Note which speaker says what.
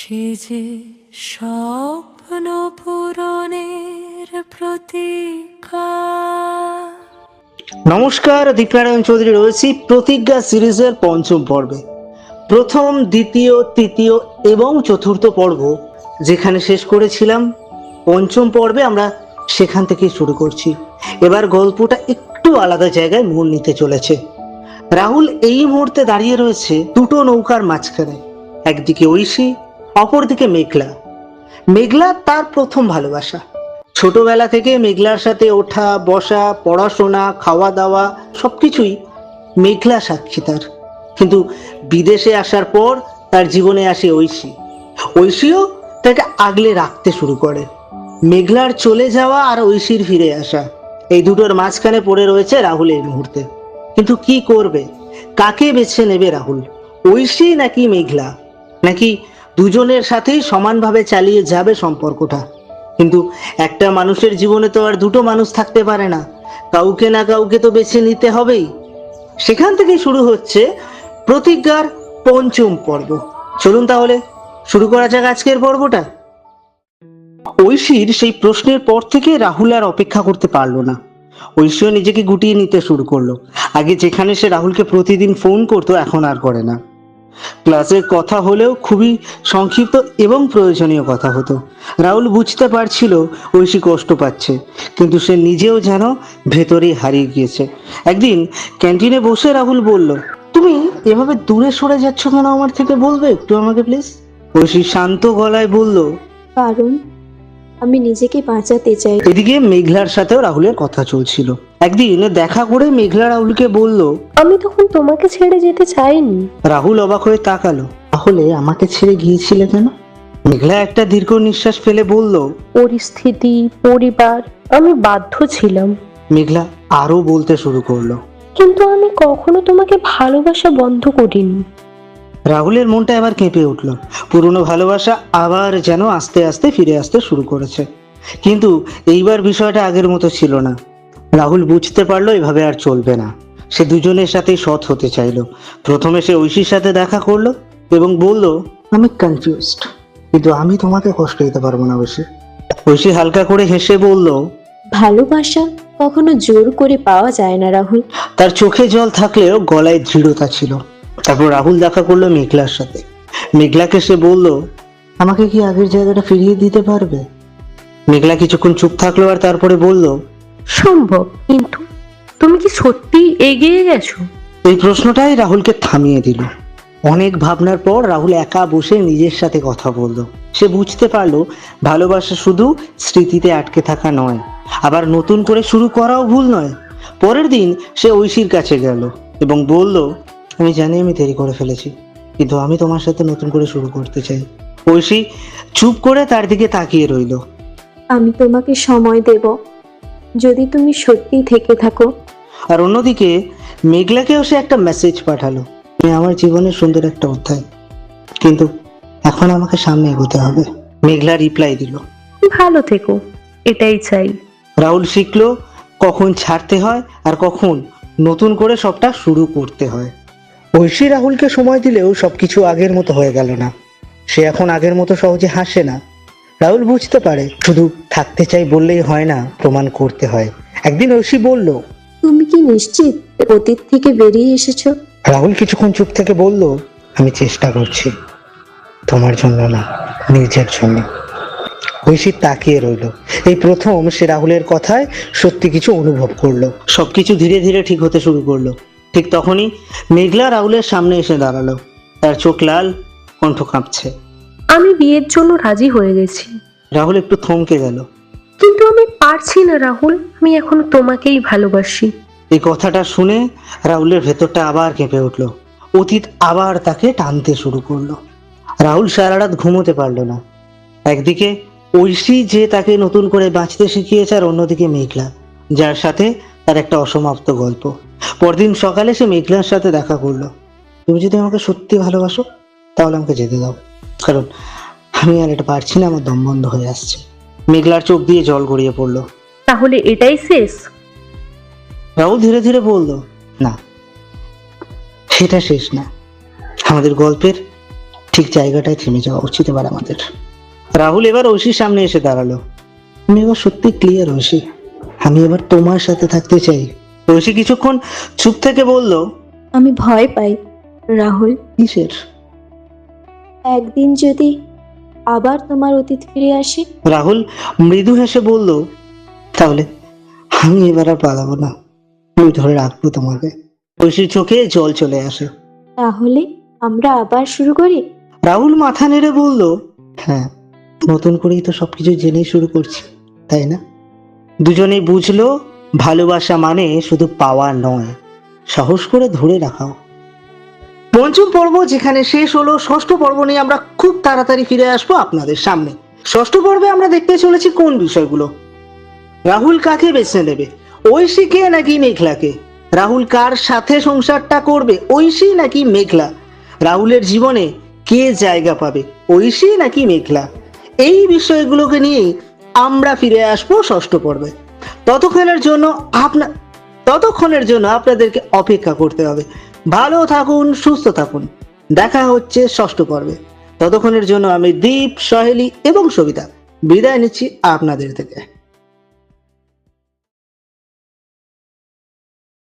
Speaker 1: সে যে স্বপ্ন পূরণের প্রতীক্ষা।
Speaker 2: নমস্কার, দীপনারায়ণ চৌধুরী রয়েছি প্রতিজ্ঞা সিরিজের পঞ্চম পর্বে। প্রথম, দ্বিতীয়, তৃতীয় এবং চতুর্থ পর্ব যেখানে শেষ করেছিলাম, পঞ্চম পর্বে আমরা সেখান থেকেই শুরু করছি। এবার গল্পটা একটু আলাদা জায়গায় মোড় নিতে চলেছে। রাহুল এই মুহূর্তে দাঁড়িয়ে রয়েছে দুটো নৌকার মাঝখানে। একদিকে ঐশী, অপরদিকে মেঘলা। মেঘলা তার প্রথম ভালোবাসা। ছোটবেলা থেকে মেঘলার সাথে ওঠা বসা, পড়াশোনা, খাওয়া দাওয়া সবকিছুই মেঘলা সাক্ষী তার। কিন্তু বিদেশে আসার পর তার জীবনে আসে ঐশী। ঐশীও তাকে আগলে রাখতে শুরু করে। মেঘলার চলে যাওয়া আর ঐশীর ফিরে আসা, এই দুটোর মাঝখানে পড়ে রয়েছে রাহুল এই মুহূর্তে। কিন্তু কি করবে? কাকে বেছে নেবে রাহুল? ঐশী নাকি মেঘলা? নাকি দুজনের সাথেই সমানভাবে চালিয়ে যাবে সম্পর্কটা? কিন্তু একটা মানুষের জীবনে তো আর দুটো মানুষ থাকতে পারে না, কাউকে না কাউকে তো বেছে নিতে হবেই। সেখান থেকে শুরু হচ্ছে প্রতিজ্ঞার পঞ্চম পর্ব। চলুন তাহলে শুরু করা যাক আজকের পর্বটা। ঐশীর সেই প্রশ্নের পর থেকে রাহুল আর অপেক্ষা করতে পারলো না। ঐশীও নিজেকে গুটিয়ে নিতে শুরু করলো। আগে যেখানে সে রাহুলকে প্রতিদিন ফোন করতো, এখন আর করে না। ক্লাসের কথা হলেও খুবই সংক্ষিপ্ত এবং প্রয়োজনীয় কথা হতো। রাহুল বুঝতে পারছিল ঐশী কষ্ট পাচ্ছে, কিন্তু সে নিজেও যেন ভেতরেই হারিয়ে গিয়েছে। একদিন ক্যান্টিনে বসে রাহুল বলল, তুমি এভাবে দূরে সরে যাচ্ছ কেন আমার থেকে, বলবে একটু আমাকে প্লিজ? ঐশী শান্ত গলায় বলল,
Speaker 3: কারণ আমি নিজেকে বাঁচাতে চাই।
Speaker 2: এদিকে মেঘলার সাথেও রাহুলের কথা চলছিল। একদিন দেখা করে মেঘলা রাহুলকে বলল,
Speaker 3: আমি তখন তোমাকে ছেড়ে যেতে চাইনি।
Speaker 2: রাহুল অবাক হয়ে তাকালো, তাহলে আমাকে ছেড়ে গিয়েছিলে কেন? মেঘলা একটা দীর্ঘ নিঃশ্বাস ফেলে বলল,
Speaker 3: পরিস্থিতি, পরিবার, আমি বাধ্য ছিলাম।
Speaker 2: মেঘলা আরো বলতে শুরু করলো,
Speaker 3: কিন্তু আমি কখনো তোমাকে ভালোবাসা বন্ধ করিনি।
Speaker 2: রাহুলের মনটা এবার কেঁপে উঠল। পুরনো ভালোবাসা আবার যেন আস্তে আস্তে ফিরে আসতে শুরু করেছে। কিন্তু এইবার বিষয়টা আগের মতো ছিল না। রাহুল বুঝতে পারলো এভাবে আর চলবে না। সে দুজনের সাথে সৎ হতে চাইলো। প্রথমে সে ঐশীর সাথে দেখা করলো এবং বলল, আমি কনফিউজড, কিন্তু আমি তোমাকে কষ্ট দিতে পারবো না ঐশী। ঐশী হালকা করে হেসে বলল,
Speaker 3: ভালোবাসা কখনো জোর করে পাওয়া যায় না রাহুল।
Speaker 2: তার চোখে জল থাকলেও গলায় দৃঢ়তা ছিল। তারপর রাহুল দেখা করলো মেঘলার সাথে। মেঘলাকে সে বলল, আমাকে কি আগের জায়গাটা ফিরিয়ে দিতে পারবে? মেঘলা কিছুক্ষণ চুপ থাকলো আর তারপরে বলল,
Speaker 3: সম্ভব, কিন্তু তুমি কি সত্যি এগিয়ে গেছো?
Speaker 2: এই প্রশ্নটাই রাহুলকে থামিয়ে দিল। অনেক ভাবনার পর রাহুল একা বসে নিজের সাথে কথা বলল। সে বুঝতে পারলো ভালোবাসা শুধু স্মৃতিতে আটকে থাকা নয়, আবার নতুন করে শুরু করাও ভুল নয়। পরের দিন সে ঐশীর কাছে গেল এবং বলল, আমি জানি আমি দেরি করে ফেলেছি, কিন্তু আমি তোমার সাথে নতুন করে শুরু করতে চাই। ঐশী চুপ করে তার দিকে তাকিয়ে রইল।
Speaker 3: আমি তোমাকে সময় দেব, যদি তুমি সত্যি থেকে থাকো।
Speaker 2: আর অন্যদিকে মেঘলাকেও সে একটা মেসেজ পাঠালো, তুমি আমার জীবনের সুন্দর একটা অধ্যায়, কিন্তু এখন আমাকে সামনে এগোতে হবে। মেঘলা রিপ্লাই দিল,
Speaker 3: ভালো থেকো, এটাই চাই।
Speaker 2: রাহুল শিখলো কখন ছাড়তে হয় আর কখন নতুন করে সবটা শুরু করতে হয়। ঐশী রাহুলকে সময় দিলেও সবকিছু আগের মতো হয়ে গেল না। সে এখন আগের মতো সহজে হাসে না। রাহুল বুঝতে পারে শুধু থাকতে চাই বললেই হয় না, প্রমাণ করতে হয়। একদিন ঐশী বলল,
Speaker 3: তুমি কি নিশ্চিত অতীত থেকে বেরিয়ে এসেছো?
Speaker 2: রাহুল কিছুক্ষণ চুপ থেকে বলল, আমি চেষ্টা করছি, তোমার জন্য না, নিজের জন্য। ঐশী তাকিয়ে রইল। এই প্রথম সে রাহুলের কথায় সত্যি কিছু অনুভব করলো। সবকিছু ধীরে ধীরে ঠিক হতে শুরু করলো। ঠিক তখনই মেঘলা রাহুলের সামনে এসে দাঁড়ালো। তার চোখ লাল, কণ্ঠ কাঁপছে।
Speaker 3: আমি বিয়ের জন্য রাজি হয়ে গেছি।
Speaker 2: রাহুল একটু থমকে গেল।
Speaker 3: কিন্তু আমি পারছি না রাহুল, আমি এখনো তোমাকেই ভালোবাসি।
Speaker 2: এই কথাটা শুনে রাহুলের ভেতরটা আবার কেঁপে উঠল। অতীত আবার তাকে টানতে শুরু করলো। রাহুল সারা রাত ঘুমোতে পারলো না। একদিকে ঐশী যে তাকে নতুন করে বাঁচতে শিখিয়েছে, আর অন্যদিকে মেঘলা, যার সাথে তার একটা অসমাপ্ত গল্প। পরদিন সকালে সে মেঘলার সাথে দেখা করলো। তুমি যদি আমাকে সত্যি ভালোবাসো তাহলে আমাকে যেতে দাও, কারণ আমি আর এটা পারছি না, আমার দম বন্ধ হয়ে আসছে। মেঘলার চোখ দিয়ে জল গড়িয়ে পড়লো।
Speaker 3: তাহলে এটাই শেষ?
Speaker 2: রাহুল ধীরে ধীরে বলল, না, সেটা শেষ না, আমাদের গল্পের ঠিক জায়গাটায় থেমে যাওয়া উচিত এবার আমাদের। রাহুল এবার ঐশীর সামনে এসে দাঁড়ালো। আমি এবার সত্যি ক্লিয়ার ঐশী, আমি এবার তোমার সাথে থাকতে চাই। ঐশী কিছুক্ষণ চুপ থেকে বলল,
Speaker 3: আমি ভয় পাই রাহুল।
Speaker 2: কিসের?
Speaker 3: একদিন যদি আবার তোমার অতীত ফিরে আসে।
Speaker 2: রাহুল মৃদু হেসে বলল, তাহলে আমি এবার আর পালাবো না, আমি ধরে রাখবো তোমাকে। ঐশীর চোখে জল চলে আসে।
Speaker 3: তাহলে আমরা আবার শুরু করি।
Speaker 2: রাহুল মাথা নেড়ে বলল, হ্যাঁ, নতুন করেই তো সবকিছু জেনেই শুরু করছি, তাই না? দুজনেই বুঝলো ভালোবাসা মানে শুধু পাওয়া নয়, সাহস করে ধরে রাখাও। পঞ্চম পর্ব যেখানে শেষ হলো, ষষ্ঠ পর্ব নিয়ে আমরা খুব তাড়াতাড়ি ফিরে আসবো আপনাদের সামনে। ষষ্ঠ পর্বে আমরা দেখতে চলেছি কোন বিষয়গুলো। রাহুল কাকে বেছে নেবে, ঐশীকে নাকি মেঘলাকে? রাহুল কার সাথে সংসারটা করবে, ঐশী নাকি মেঘলা? রাহুলের জীবনে কে জায়গা পাবে, ঐশী নাকি মেঘলা? এই বিষয়গুলোকে নিয়েই আমরা ফিরে আসবো ষষ্ঠ পর্বে। ততক্ষণের জন্য আপনাদেরকে অপেক্ষা করতে হবে। ভালো থাকুন, সুস্থ থাকুন, দেখা হচ্ছে ষষ্ঠ পর্বে। ততক্ষণের জন্য আমি দীপ, সহেলি এবং সবিতা বিদায় নিচ্ছি আপনাদের থেকে।